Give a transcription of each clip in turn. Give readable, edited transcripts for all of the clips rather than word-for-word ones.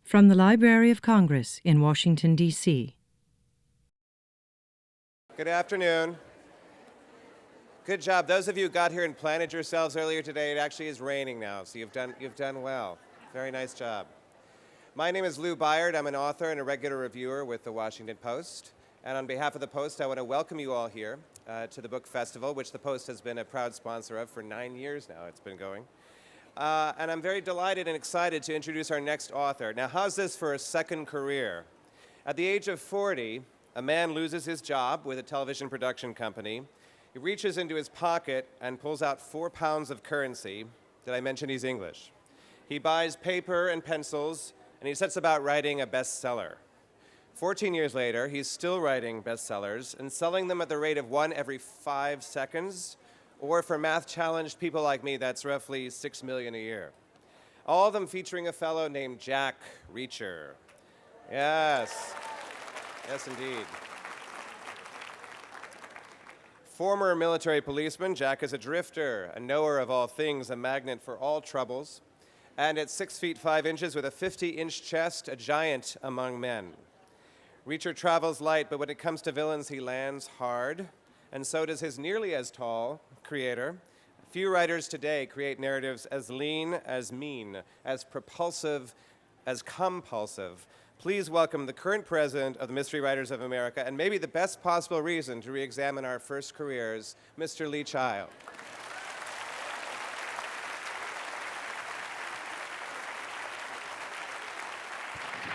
From the Library of Congress in Washington, D.C. Good afternoon. Good job. Those of you who got here and planted yourselves earlier today, it actually is raining now, so you've done well. Very nice job. My name is Lou Byard. I'm an author and a regular reviewer with the Washington Post. And on behalf of the Post, I want to welcome you all here to the Book Festival, which the Post has been a proud sponsor of for 9 years now. It's been going. And I'm very delighted and excited to introduce our next author. Now, how's this for a second career? At the age of 40, a man loses his job with a television production company. He reaches into his pocket and pulls out 4 pounds of currency. Did I mention he's English? He buys paper and pencils, and he sets about writing a bestseller. 14 years later, he's still writing bestsellers and selling them at the rate of 1 every 5 seconds, or for math-challenged people like me, that's roughly 6 million a year. All of them featuring a fellow named Jack Reacher. Yes. Yes, indeed. Former military policeman, Jack is a drifter, a knower of all things, a magnet for all troubles, and at 6 feet 5 inches with a 50-inch chest, a giant among men. Reacher travels light, but when it comes to villains, he lands hard, and so does his nearly as tall creator. Few writers today create narratives as lean as mean, as propulsive as compulsive. Please welcome the current president of the Mystery Writers of America, and maybe the best possible reason to re-examine our first careers, Mr. Lee Child.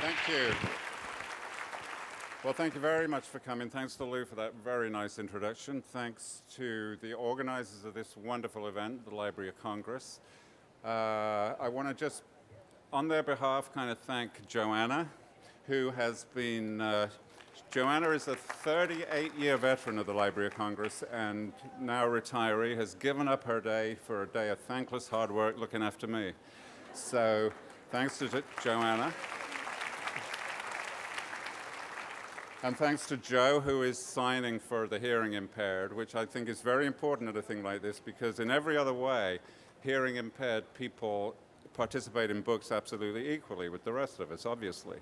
Thank you. Well, thank you very much for coming. Thanks to Lou for that very nice introduction. Thanks to the organizers of this wonderful event, the Library of Congress. I want to just, on their behalf, kind of thank Joanna, who has been, Joanna is a 38-year veteran of the Library of Congress and now a retiree, has given up her day for a day of thankless hard work looking after me. So thanks to Joanna. And thanks to Joe, who is signing for the hearing impaired, which I think is very important at a thing like this, because in every other way, hearing impaired people participate in books absolutely equally with the rest of us, obviously.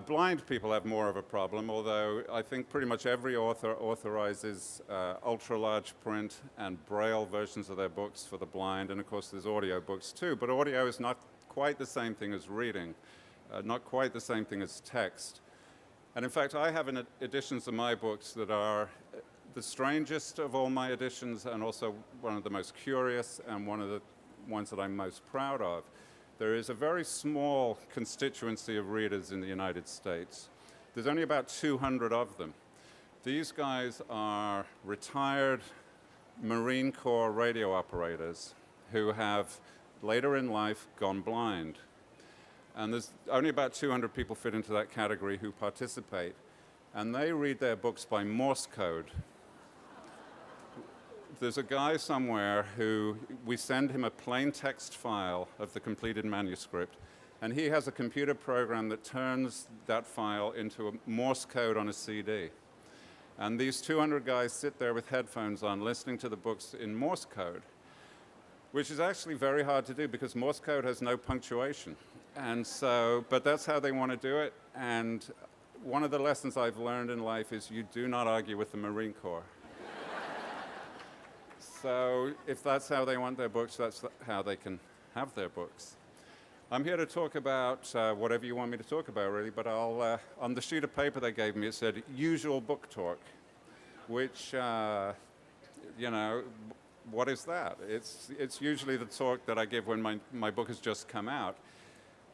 Blind people have more of a problem, although I think pretty much every author authorizes ultra-large print and Braille versions of their books for the blind, and of course there's audio books too, but audio is not quite the same thing as reading, not quite the same thing as text. And in fact, I have editions of my books that are the strangest of all my editions and also one of the most curious and one of the ones that I'm most proud of. There is a very small constituency of readers in the United States. There's only about 200 of them. These guys are retired Marine Corps radio operators who have, later in life, gone blind. And there's only about 200 people fit into that category who participate. And they read their books by Morse code. There's a guy somewhere who, we send him a plain text file of the completed manuscript, and he has a computer program that turns that file into a Morse code on a CD. And these 200 guys sit there with headphones on, listening to the books in Morse code, which is actually very hard to do because Morse code has no punctuation. And so, but that's how they want to do it. And one of the lessons I've learned in life is you do not argue with the Marine Corps. So if that's how they want their books, that's how they can have their books. I'm here to talk about whatever you want me to talk about, really, but I'll, on the sheet of paper they gave me, it said usual book talk, which, you know, what is that? It's usually the talk that I give when my book has just come out.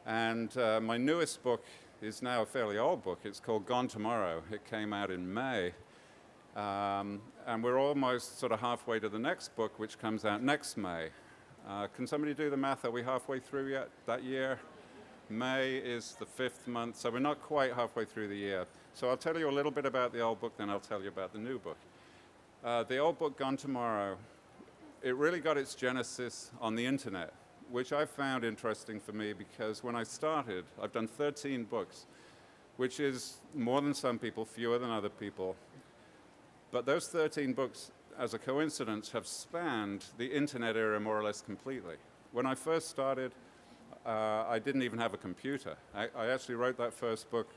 And my newest book is now a fairly old book. It's called Gone Tomorrow. It came out in May. And we're almost sort of halfway to the next book, which comes out next May. Can somebody do the math? Are we halfway through yet that year? May is the 5th month, so we're not quite halfway through the year. So I'll tell you a little bit about the old book, then I'll tell you about the new book. The old book, Gone Tomorrow, it really got its genesis on the internet, which I found interesting for me because when I started, I've done 13 books, which is more than some people, fewer than other people. But those 13 books, as a coincidence, have spanned the internet era more or less completely. When I first started, I didn't even have a computer. I actually wrote that first book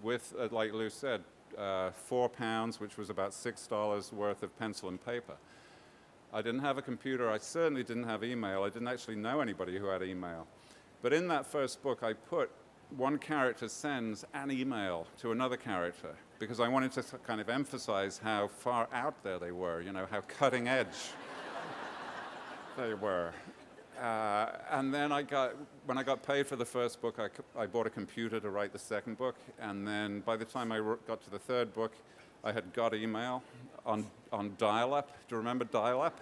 with, like Lou said, £4, which was about $6 worth of pencil and paper. I didn't have a computer. I certainly didn't have email. I didn't actually know anybody who had email. But in that first book, I put one character sends an email to another character because I wanted to kind of emphasize how far out there they were, you know, how cutting edge they were. And then when I got paid for the first book, I bought a computer to write the second book. And then by the time I got to the third book, I had got email on dial-up. Do you remember dial-up?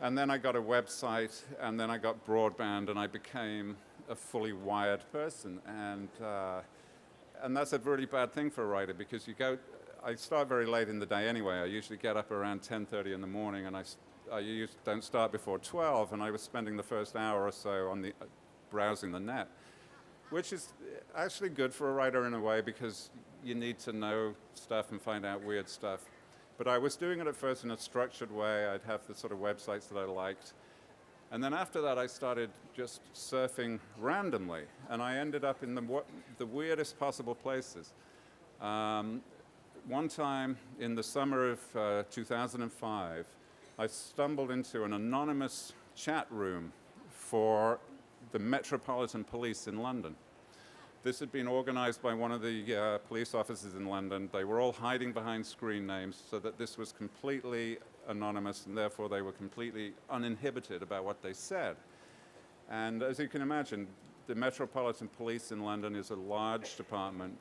And then I got a website, and then I got broadband, and I became a fully wired person. And that's a really bad thing for a writer because I start very late in the day anyway. I usually get up around 10:30 in the morning, and I don't start before 12, and I was spending the first hour or so on browsing the net, which is actually good for a writer in a way because you need to know stuff and find out weird stuff. But I was doing it at first in a structured way. I'd have the sort of websites that I liked. And then after that, I started just surfing randomly, and I ended up in the weirdest possible places. One time in the summer of 2005, I stumbled into an anonymous chat room for the Metropolitan Police in London. This had been organized by one of the police officers in London. They were all hiding behind screen names so that this was completely anonymous, and therefore they were completely uninhibited about what they said. And as you can imagine, the Metropolitan Police in London is a large department.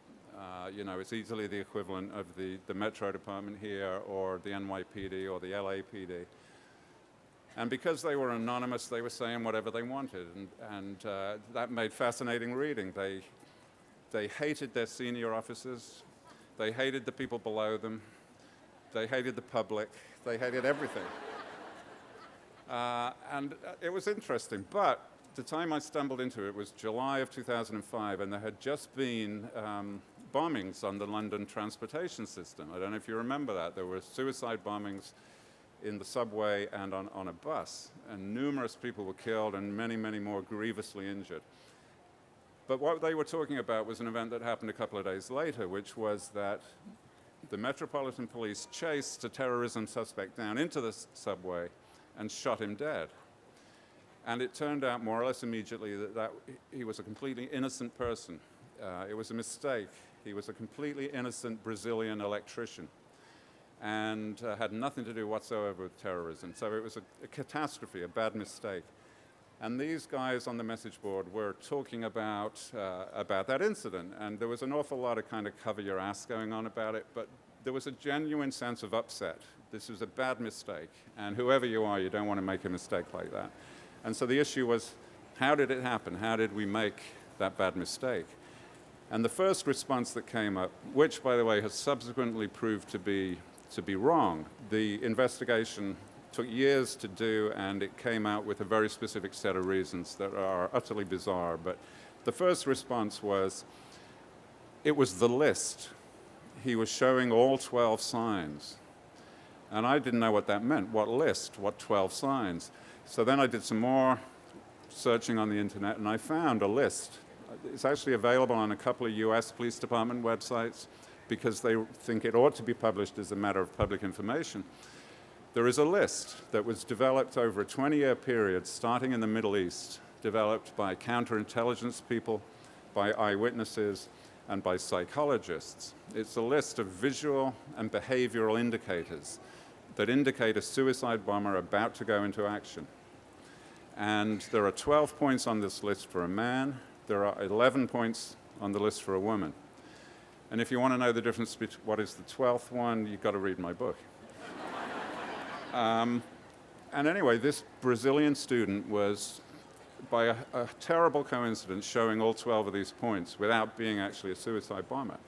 It's easily the equivalent of the Metro Department here, or the NYPD, or the LAPD. And because they were anonymous, they were saying whatever they wanted, and that made fascinating reading. They hated their senior officers, they hated the people below them, they hated the public, they hated everything. And it was interesting, but the time I stumbled into it was July of 2005, and there had just been bombings on the London transportation system. I don't know if you remember that. There were suicide bombings in the subway and on a bus, and numerous people were killed and many, many more grievously injured. But what they were talking about was an event that happened a couple of days later, which was that the Metropolitan Police chased a terrorism suspect down into the subway and shot him dead. And it turned out more or less immediately that he was a completely innocent person. It was a mistake. He was a completely innocent Brazilian electrician and had nothing to do whatsoever with terrorism. So it was a catastrophe, a bad mistake. And these guys on the message board were talking about that incident. And there was an awful lot of kind of cover your ass going on about it, but there was a genuine sense of upset. This was a bad mistake. And whoever you are, you don't want to make a mistake like that. And so the issue was, how did it happen? How did we make that bad mistake? And the first response that came up, which, by the way, has subsequently proved to be wrong, the investigation took years to do, and it came out with a very specific set of reasons that are utterly bizarre. But the first response was, it was the list. He was showing all 12 signs. And I didn't know what that meant. What list? What 12 signs? So then I did some more searching on the internet, and I found a list. It's actually available on a couple of US Police Department websites because they think it ought to be published as a matter of public information. There is a list that was developed over a 20-year period, starting in the Middle East, developed by counterintelligence people, by eyewitnesses, and by psychologists. It's a list of visual and behavioral indicators that indicate a suicide bomber about to go into action. And there are 12 points on this list for a man. There are 11 points on the list for a woman. And if you want to know the difference between what is the 12th one, you've got to read my book. And anyway, this Brazilian student was, by a terrible coincidence, showing all 12 of these points without being actually a suicide bomber.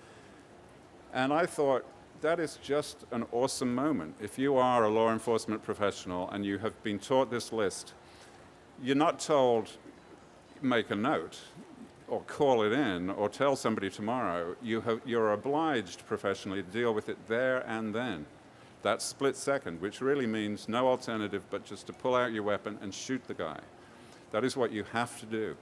And I thought, that is just an awesome moment. If you are a law enforcement professional and you have been taught this list, you're not told, make a note, or call it in, or tell somebody tomorrow. You're obliged professionally to deal with it there and then. That split second, which really means no alternative but just to pull out your weapon and shoot the guy. That is what you have to do.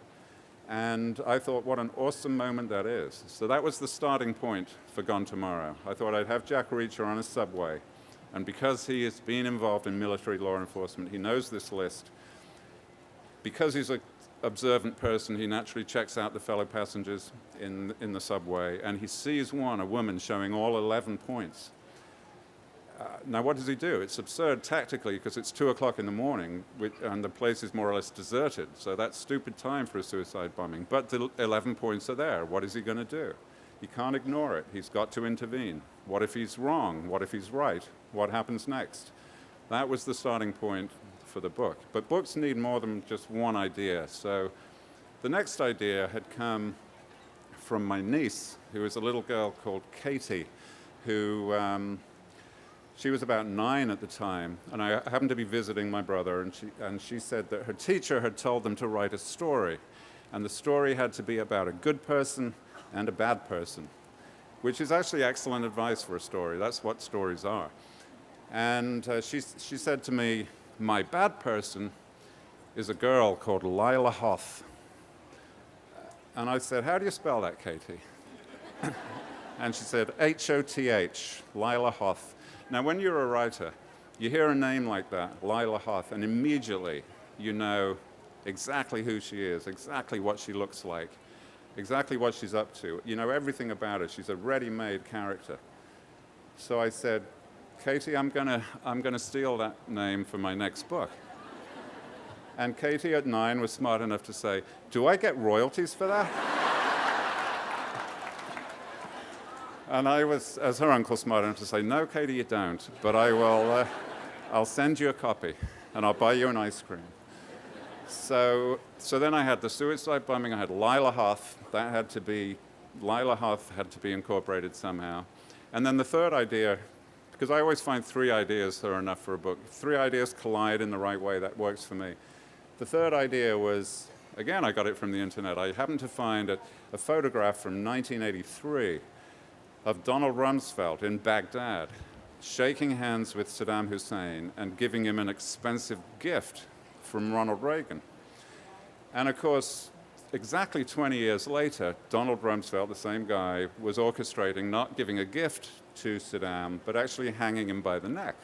And I thought, what an awesome moment that is. So that was the starting point for Gone Tomorrow. I thought I'd have Jack Reacher on a subway. And because he has been involved in military law enforcement, he knows this list. Because he's an observant person, he naturally checks out the fellow passengers in the subway, and he sees a woman showing all 11 points. Now, what does he do? It's absurd tactically because it's 2 o'clock in the morning and the place is more or less deserted. So that's stupid time for a suicide bombing. But the 11 points are there. What is he going to do? He can't ignore it. He's got to intervene. What if he's wrong? What if he's right? What happens next? That was the starting point for the book. But books need more than just one idea. So the next idea had come from my niece, who was a little girl called Katie, who... she was about 9 at the time, and I happened to be visiting my brother, and she said that her teacher had told them to write a story, and the story had to be about a good person and a bad person, which is actually excellent advice for a story. That's what stories are. And she said to me, my bad person is a girl called Lila Hoth. And I said, how do you spell that, Katie? And she said, H-O-T-H, Lila Hoth. Now, when you're a writer, you hear a name like that, Lila Hoth, and immediately you know exactly who she is, exactly what she looks like, exactly what she's up to. You know everything about her. She's a ready-made character. So I said, Katie, I'm gonna steal that name for my next book. And Katie at 9 was smart enough to say, do I get royalties for that? And I was, as her uncle, smart enough to say, no, Katie, you don't, but I'll send you a copy, and I'll buy you an ice cream. So then I had the suicide bombing, I had Lila Hoth, Lila Hoth had to be incorporated somehow. And then the third idea, because I always find 3 ideas that are enough for a book. 3 ideas collide in the right way, that works for me. The third idea was, again, I got it from the internet. I happened to find a photograph from 1983 of Donald Rumsfeld in Baghdad, shaking hands with Saddam Hussein and giving him an expensive gift from Ronald Reagan. And of course, exactly 20 years later, Donald Rumsfeld, the same guy, was orchestrating not giving a gift to Saddam, but actually hanging him by the neck.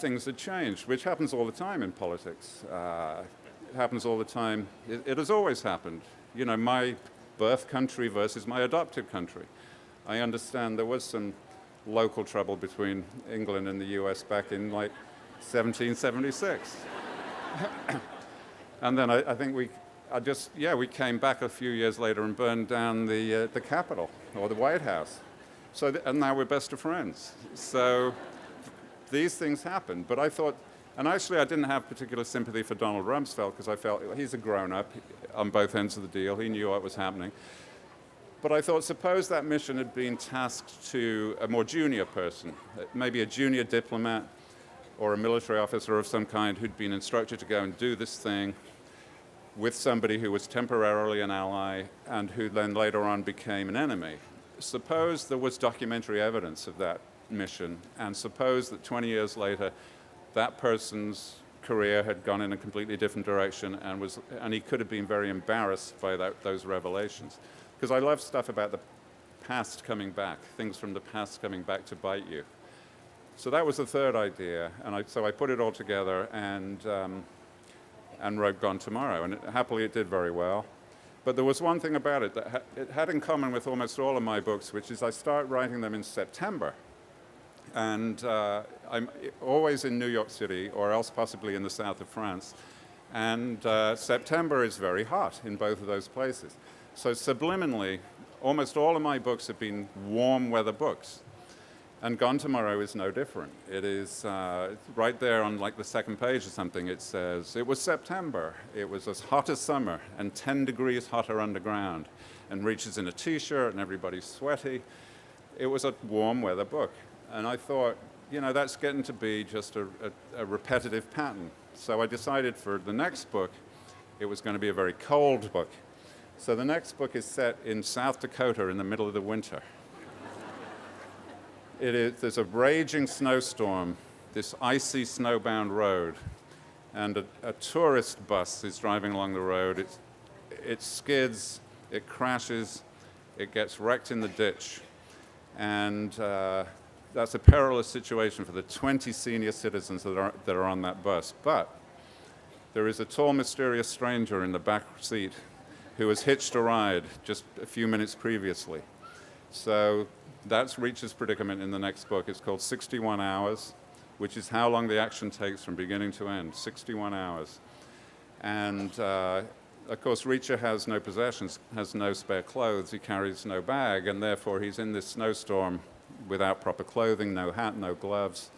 Things had changed, which happens all the time in politics. It happens all the time. It has always happened. You know, my birth country versus my adopted country. I understand there was some local trouble between England and the US back in like 1776. And then I think we came back a few years later and burned down the Capitol or the White House. And now we're best of friends. So these things happen. But I thought, and actually I didn't have particular sympathy for Donald Rumsfeld because I felt he's a grown-up on both ends of the deal. He knew what was happening. But I thought, suppose that mission had been tasked to a more junior person, maybe a junior diplomat or a military officer of some kind who'd been instructed to go and do this thing with somebody who was temporarily an ally and who then later on became an enemy. Suppose there was documentary evidence of that mission, and suppose that 20 years later that person's career had gone in a completely different direction and he could have been very embarrassed by those revelations. Because I love stuff about the past coming back, things from the past coming back to bite you. So that was the third idea, and so I put it all together and wrote Gone Tomorrow, and happily it did very well. But there was one thing about it that it had in common with almost all of my books, which is I start writing them in September. And I'm always in New York City, or else possibly in the south of France. And September is very hot in both of those places. So subliminally, almost all of my books have been warm weather books. And Gone Tomorrow is no different. It is right there on like the second page or something, it says, it was September, it was as hot as summer and 10 degrees hotter underground, and reaches in a t-shirt and everybody's sweaty. It was a warm weather book. And I thought, you know, that's getting to be just a repetitive pattern. So I decided for the next book, it was going to be a very cold book. So the next book is set in South Dakota in the middle of the winter. There's a raging snowstorm, this icy snowbound road, and a tourist bus is driving along the road. It skids, it crashes, it gets wrecked in the ditch, and that's a perilous situation for the 20 senior citizens that are on that bus. But there is a tall, mysterious stranger in the back seat who has hitched a ride just a few minutes previously. So that's Reacher's predicament in the next book. It's called 61 Hours, which is how long the action takes from beginning to end, 61 hours. And of course, Reacher has no possessions, has no spare clothes, he carries no bag, and therefore he's in this snowstorm without proper clothing, no hat, no gloves.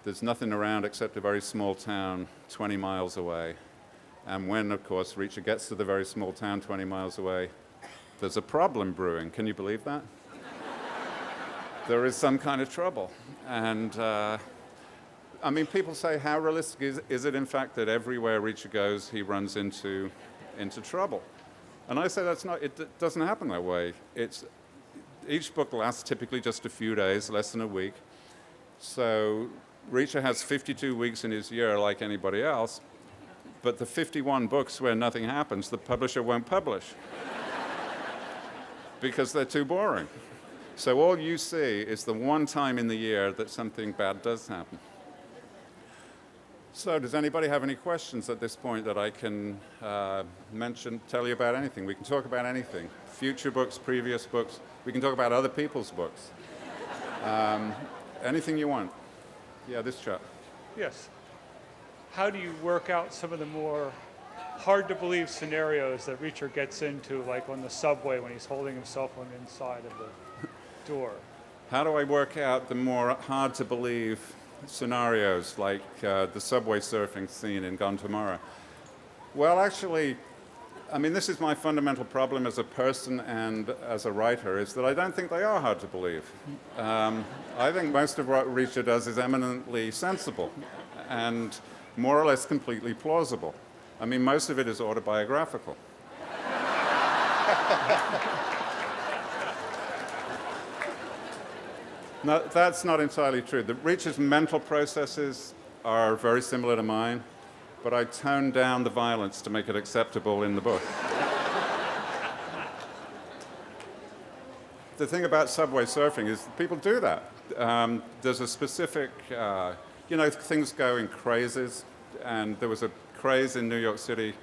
There's nothing around except a very small town 20 miles away. And when, of course, Reacher gets to the very small town 20 miles away, there's a problem brewing. Can you believe that? There is some kind of trouble. And I mean, people say, how realistic is it, in fact, that everywhere Reacher goes, he runs into trouble? And I say it doesn't happen that way. Each book lasts typically just a few days, less than a week. So Reacher has 52 weeks in his year like anybody else, but the 51 books where nothing happens, the publisher won't publish because they're too boring. So all you see is the one time in the year that something bad does happen. So does anybody have any questions at this point that I can tell you about anything? We can talk about anything. Future books, previous books. We can talk about other people's books. Anything you want. Yeah, this chap. Yes. How do you work out some of the more hard-to-believe scenarios that Reacher gets into, like on the subway when he's holding himself on the inside of the door? How do I work out the more hard-to-believe scenarios, like the subway surfing scene in Gone Tomorrow? Well, actually, I mean, this is my fundamental problem as a person and as a writer, is that I don't think they are hard to believe. I think most of what Reacher does is eminently sensible and more or less completely plausible. I mean, most of it is autobiographical. No, that's not entirely true. Reacher's mental processes are very similar to mine, but I toned down the violence to make it acceptable in the book. The thing about subway surfing is people do that. There's a specific, things go in crazes, and there was a craze in New York City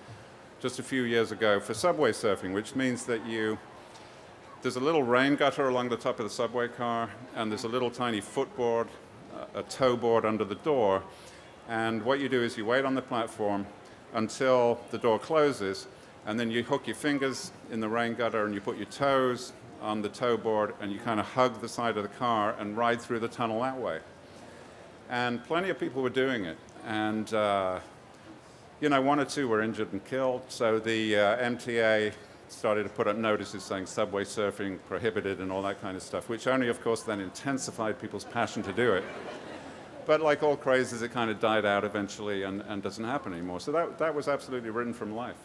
just a few years ago for subway surfing, which means that there's a little rain gutter along the top of the subway car, and there's a little tiny footboard, a tow board under the door. And what you do is you wait on the platform until the door closes, and then you hook your fingers in the rain gutter and you put your toes on the tow board and you kind of hug the side of the car and ride through the tunnel that way. And plenty of people were doing it. And, one or two were injured and killed. So the MTA started to put up notices saying subway surfing prohibited and all that kind of stuff, which only, of course, then intensified people's passion to do it. But like all crazes, it kind of died out eventually and doesn't happen anymore. So that was absolutely written from life.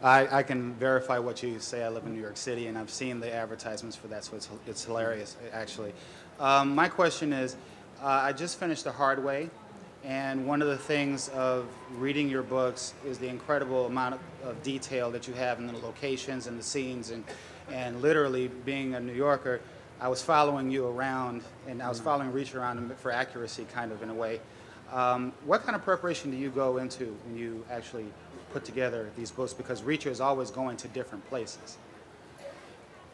I can verify what you say. I live in New York City, and I've seen the advertisements for that, so it's hilarious, actually. My question is, I just finished The Hard Way, and one of the things of reading your books is the incredible amount of detail that you have in the locations and the scenes, and literally being a New Yorker, I was following you around, and I was following Reacher around for accuracy, kind of, in a way. What kind of preparation do you go into when you actually put together these books? Because Reacher is always going to different places.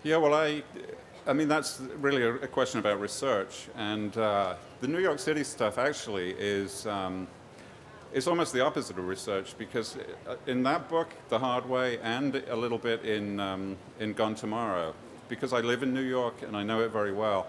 Yeah, well, I mean, that's really a question about research. And the New York City stuff actually is almost the opposite of research, because in that book, The Hard Way, and a little bit in Gone Tomorrow, because I live in New York and I know it very well,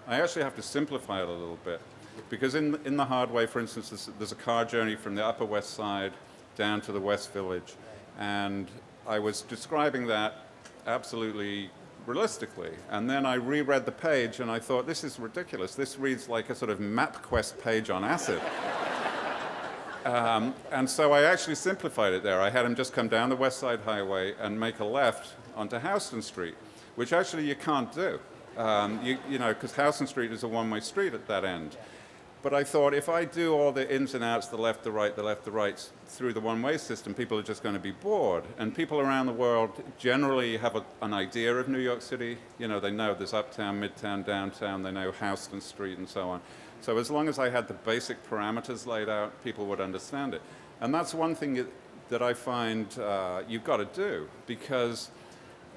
I actually have to simplify it a little bit. Because in The Hard Way, for instance, there's a car journey from the Upper West Side down to the West Village. And I was describing that absolutely realistically. And then I reread the page and I thought, this is ridiculous. This reads like a sort of MapQuest page on acid. And so I actually simplified it there. I had him just come down the West Side Highway and make a left onto Houston Street, which actually you can't do, because Houston Street is a one-way street at that end. But I thought, if I do all the ins and outs, the left, the right, through the one-way system, people are just going to be bored. And people around the world generally have an idea of New York City. You know, they know there's uptown, midtown, downtown. They know Houston Street and so on. So as long as I had the basic parameters laid out, people would understand it. And that's one thing that I find you've got to do, because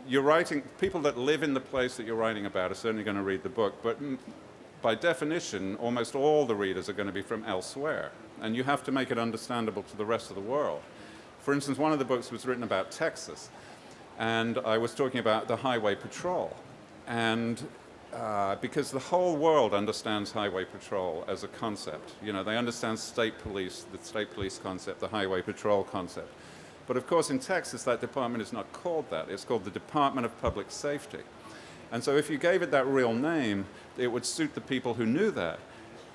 you're writing, people that live in the place that you're writing about are certainly going to read the book, but by definition, almost all the readers are going to be from elsewhere, and you have to make it understandable to the rest of the world. For instance, one of the books was written about Texas, and I was talking about the highway patrol, and because the whole world understands highway patrol as a concept. You know, they understand state police, the state police concept, the highway patrol concept. But of course, in Texas, that department is not called that. It's called the Department of Public Safety. And so if you gave it that real name, it would suit the people who knew that.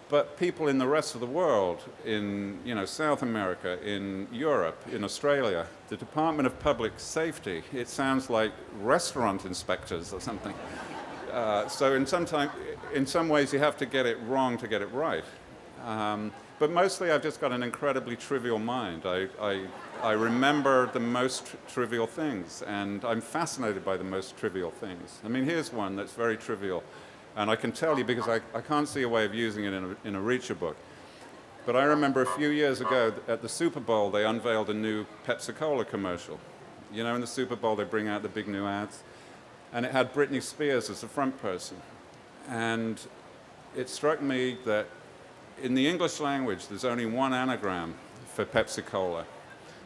But people in the rest of the world, in South America, in Europe, in Australia, the Department of Public Safety, it sounds like restaurant inspectors or something. So in some ways, you have to get it wrong to get it right. But mostly, I've just got an incredibly trivial mind. I remember the most trivial things, and I'm fascinated by the most trivial things. I mean, here's one that's very trivial, and I can tell you because I can't see a way of using it in a Reacher book. But I remember a few years ago at the Super Bowl, they unveiled a new Pepsi-Cola commercial. You know, in the Super Bowl, they bring out the big new ads, and it had Britney Spears as the front person. And it struck me that in the English language, there's only one anagram for Pepsi-Cola,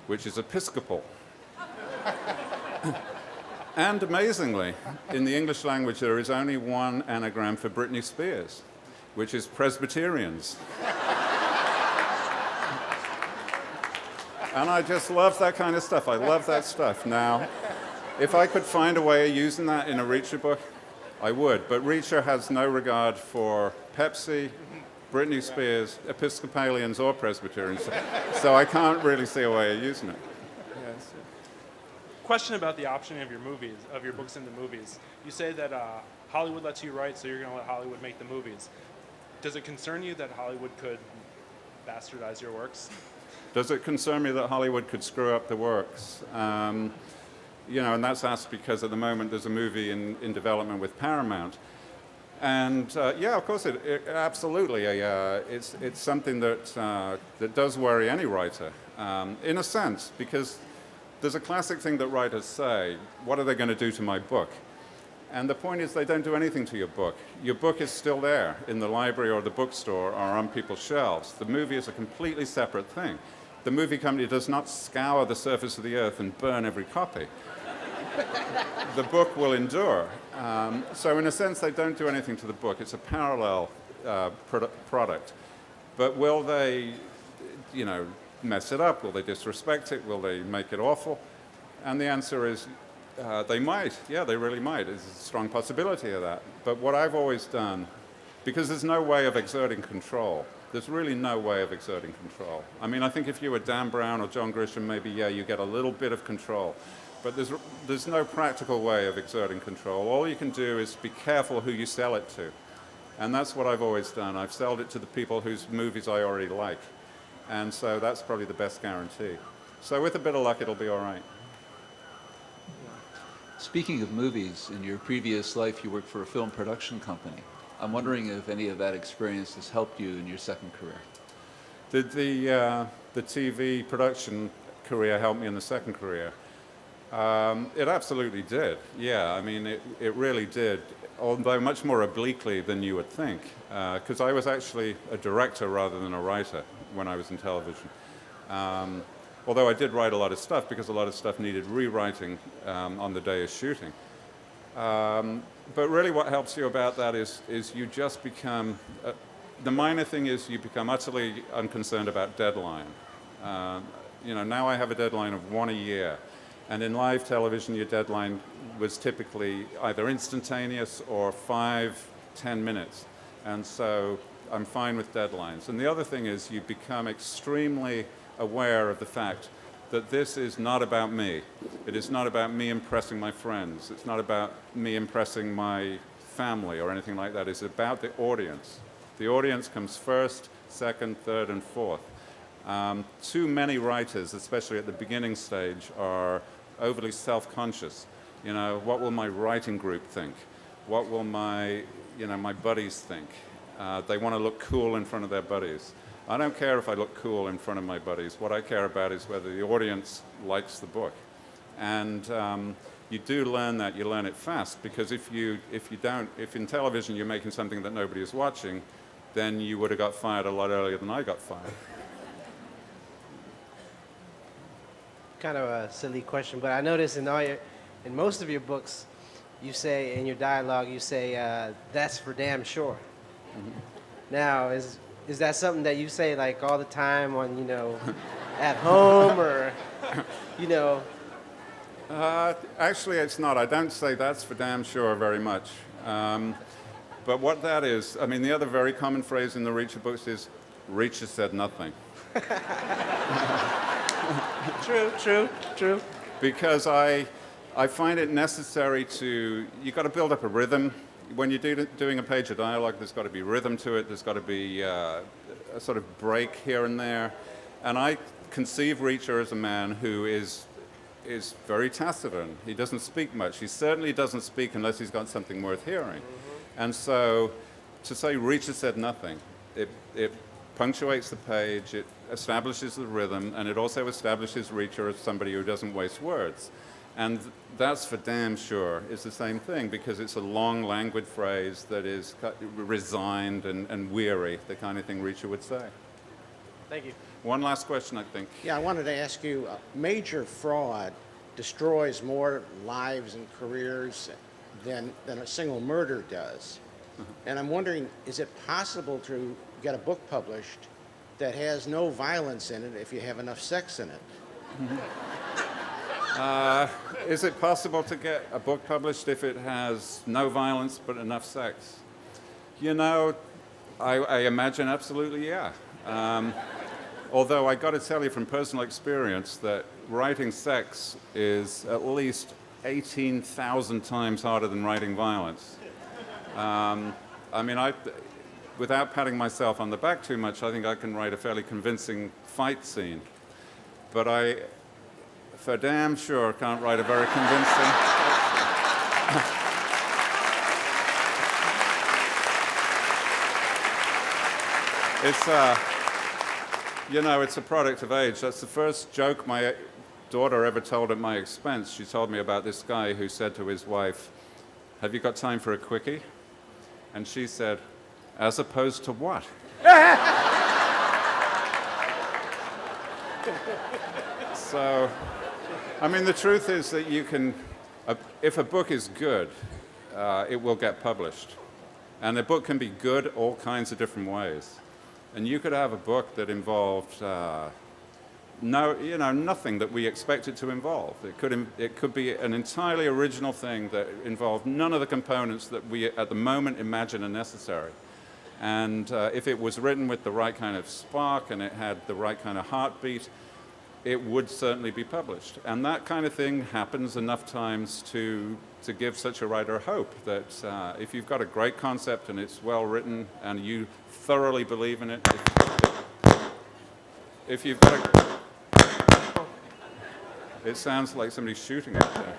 which is Episcopal. And amazingly, in the English language, there is only one anagram for Britney Spears, which is Presbyterians. And I just love that kind of stuff. I love that stuff. Now, if I could find a way of using that in a Reacher book, I would. But Reacher has no regard for Pepsi, Britney Spears, Episcopalians, or Presbyterians. So I can't really see a way of using it. Yes. Question about the optioning of your movies, of your books into movies. You say that Hollywood lets you write, so you're going to let Hollywood make the movies. Does it concern you that Hollywood could bastardize your works? Does it concern me that Hollywood could screw up the works? And that's asked because at the moment there's a movie in development with Paramount. And yeah, of course, it absolutely. It's something that does worry any writer, in a sense, because there's a classic thing that writers say: "What are they going to do to my book?" And the point is, they don't do anything to your book. Your book is still there in the library or the bookstore or on people's shelves. The movie is a completely separate thing. The movie company does not scour the surface of the earth and burn every copy. The book will endure. So in a sense, they don't do anything to the book. It's a parallel product. But will they, mess it up? Will they disrespect it? Will they make it awful? And the answer is they might. Yeah, they really might. There's a strong possibility of that. But what I've always done, because there's no way of exerting control. There's really no way of exerting control. I mean, I think if you were Dan Brown or John Grisham, maybe, yeah, you get a little bit of control. But there's no practical way of exerting control. All you can do is be careful who you sell it to. And that's what I've always done. I've sold it to the people whose movies I already like. And so that's probably the best guarantee. So with a bit of luck, it'll be all right. Speaking of movies, in your previous life, you worked for a film production company. I'm wondering if any of that experience has helped you in your second career. Did the TV production career help me in the second career? It absolutely did. Yeah, I mean, it really did, although much more obliquely than you would think, because I was actually a director rather than a writer when I was in television. Although I did write a lot of stuff because a lot of stuff needed rewriting on the day of shooting. But really what helps you about that is you just become, the minor thing is you become utterly unconcerned about deadline. Now I have a deadline of 1 a year. And in live television, your deadline was typically either instantaneous or 5-10 minutes. And so I'm fine with deadlines. And the other thing is you become extremely aware of the fact that this is not about me. It is not about me impressing my friends. It's not about me impressing my family or anything like that. It's about the audience. The audience comes first, second, third, and fourth. Too many writers, especially at the beginning stage, are overly self-conscious. You know, what will my writing group think? What will my buddies think? They want to look cool in front of their buddies. I don't care if I look cool in front of my buddies. What I care about is whether the audience likes the book. And you do learn that. You learn it fast, because if in television you're making something that nobody is watching, then you would have got fired a lot earlier than I got fired. Kind of a silly question, but I noticed in most of your books, you say in your dialogue, you say, "That's for damn sure." Mm-hmm. Now, is that something that you say like all the time on, at home, or, Actually, it's not. I don't say "that's for damn sure" very much. But what that is, I mean, the other very common phrase in the Reacher books is, "Reacher said nothing." True. Because I find it necessary you've got to build up a rhythm. When you're doing a page of dialogue, there's got to be rhythm to it. There's got to be a sort of break here and there. And I conceive Reacher as a man who is very taciturn. He doesn't speak much. He certainly doesn't speak unless he's got something worth hearing. Mm-hmm. And so to say Reacher said nothing, it punctuates the page, it establishes the rhythm, and it also establishes Reacher as somebody who doesn't waste words. And "that's for damn sure" is the same thing, because it's a long, languid phrase that is resigned and weary, the kind of thing Reacher would say. Thank you. One last question, I think. Yeah, I wanted to ask you, major fraud destroys more lives and careers than a single murder does. And I'm wondering, is it possible to get a book published that has no violence in it if you have enough sex in it? Is it possible to get a book published if it has no violence but enough sex? I imagine absolutely, yeah. Although I got to tell you from personal experience that writing sex is at least 18,000 times harder than writing violence. Without patting myself on the back too much, I think I can write a fairly convincing fight scene. But I, for damn sure, can't write a very convincing... It's a product of age. That's the first joke my daughter ever told at my expense. She told me about this guy who said to his wife, "Have you got time for a quickie?" And she said, "As opposed to what?" So, the truth is that you can, if a book is good, it will get published. And a book can be good all kinds of different ways. And you could have a book that involved nothing that we expect it to involve. It could be an entirely original thing that involved none of the components that we at the moment imagine are necessary. And if it was written with the right kind of spark and it had the right kind of heartbeat, it would certainly be published. And that kind of thing happens enough times to give such a writer hope that if you've got a great concept and it's well written and you thoroughly believe in it, if you've got a... It sounds like somebody's shooting out there.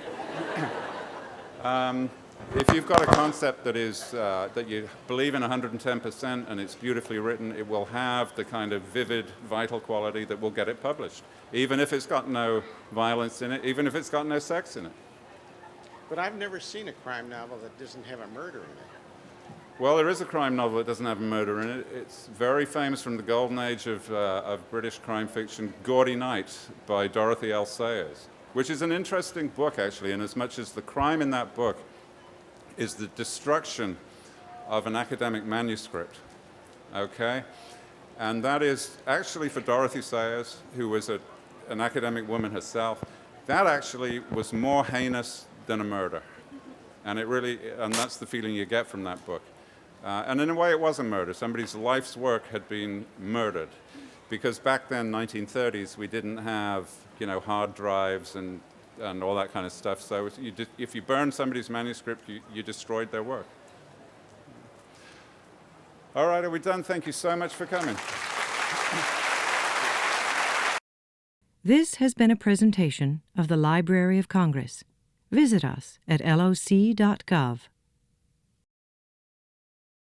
If you've got a concept that is that you believe in 110% and it's beautifully written, it will have the kind of vivid, vital quality that will get it published, even if it's got no violence in it, even if it's got no sex in it. But I've never seen a crime novel that doesn't have a murder in it. Well, there is a crime novel that doesn't have a murder in it. It's very famous from the golden age of British crime fiction, Gaudy Night by Dorothy L. Sayers, which is an interesting book, actually, in as much as the crime in that book is the destruction of an academic manuscript, okay? And that is actually for Dorothy Sayers, who was an academic woman herself, that actually was more heinous than a murder. And that's the feeling you get from that book. And in a way, it was a murder. Somebody's life's work had been murdered. Because back then, 1930s, we didn't have, hard drives and all that kind of stuff. So if you burned somebody's manuscript, you destroyed their work. All right, are we done? Thank you so much for coming. This has been a presentation of the Library of Congress. Visit us at loc.gov.